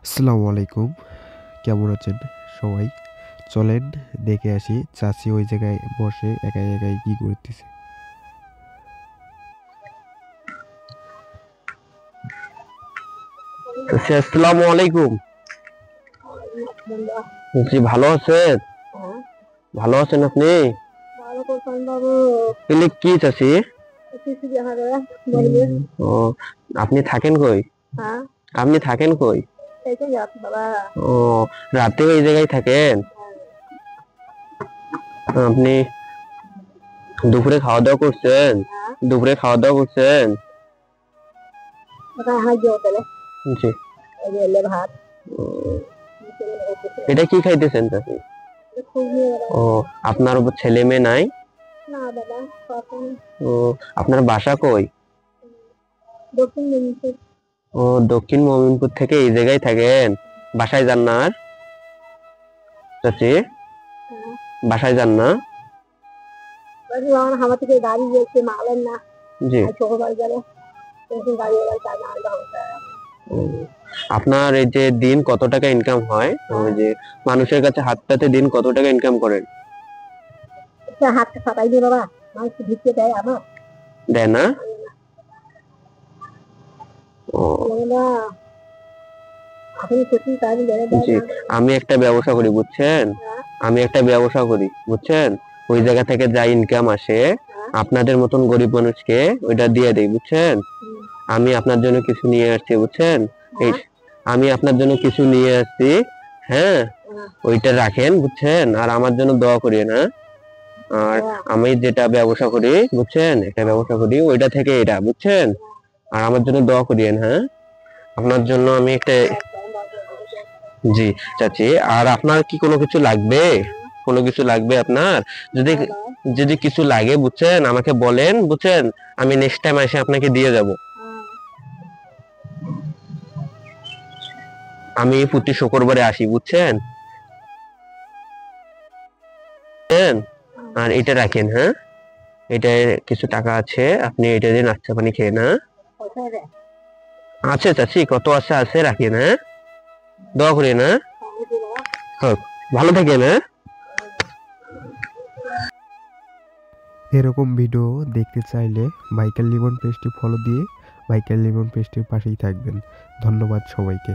আসসালামু আলাইকুম। কেমন আছেন সবাই? চলেন দেখে আসি চাচি ওই জায়গায় বসে একাই একাই কি করতেছে। আচ্ছা, আসসালামু আলাইকুম। জি, ভালো আছেন? ভালো আছেন আপনি? এলে কি চাচি? ও, আপনি থাকেন কই? আপনি থাকেন কই? ও, রাতেও এই জায়গায় থাকেন? আপনি দুপুরে খাওয়া দাওয়া করছেন? দুপুরে খাওয়া দাওয়া করছেন? জি। ও, এটা কি খাইতেছেন চাচি? ও, আপনার ছেলে মেয়ে নাই? ও, আপনার বাসা কই? ও, দক্ষিণ মমিনপুর থেকে এই জায়গায় থাকেন? বাসায় যান না আর? চাচি, বাসায় যান না? জি। আপনার এই যে দিন কত টাকা ইনকাম হয়, ওই যে মানুষের কাছে হাত পাতে দিন কত টাকা ইনকাম করেন? দেয় না? ও, জি। আমি একটা ব্যবসা করি বুঝছেন, আমি একটা ব্যবসা করি বুঝছেন, ওই জায়গা থেকে যা ইনকাম আসে আপনাদের মতন গরিব মানুষকে ওইটা দিয়ে দেই বুঝছেন। আমি আপনার জন্য কিছু নিয়ে আসছি বুঝছেন, এই আমি আপনার জন্য কিছু নিয়ে আসছি। হ্যাঁ, ওইটা রাখেন বুঝছেন, আর আমার জন্য দোয়া করিয়েন। হ্যাঁ, আর আমি যেটা ব্যবসা করি বুঝছেন, একটা ব্যবসা করি ওইটা থেকে এটা বুঝছেন, আর আমার জন্য দোয়া করিয়েন। হ্যাঁ, আপনার জন্য আমি একটা। জি চাচি, আর আপনার কি কোনো কিছু লাগবে? কোনো কিছু লাগবে আপনার? যদি যদি কিছু লাগে বুঝছেন আমাকে বলেন বুঝছেন, আমি নেক্সট টাইম এসে আপনাকে দিয়ে যাব। আমি প্রতি শুক্রবারে আসি বুঝছেন। আর এটা রাখেন। হ্যাঁ, এটায় কিছু টাকা আছে, আপনি এটা দিয়ে নাস্তা পানি খেয়ে না। আছে চাচি, কত আছে আছে রাখেন। হ্যাঁ, দোয়া করি না। হোক, ভালো থাকেন। হ্যাঁ, এরকম ভিডিও দেখতে চাইলে ভাইকাল লিমন পেজটি ফলো দিয়ে ভাইকাল লিমন পেজটির পাশেই থাকবেন। ধন্যবাদ সবাইকে।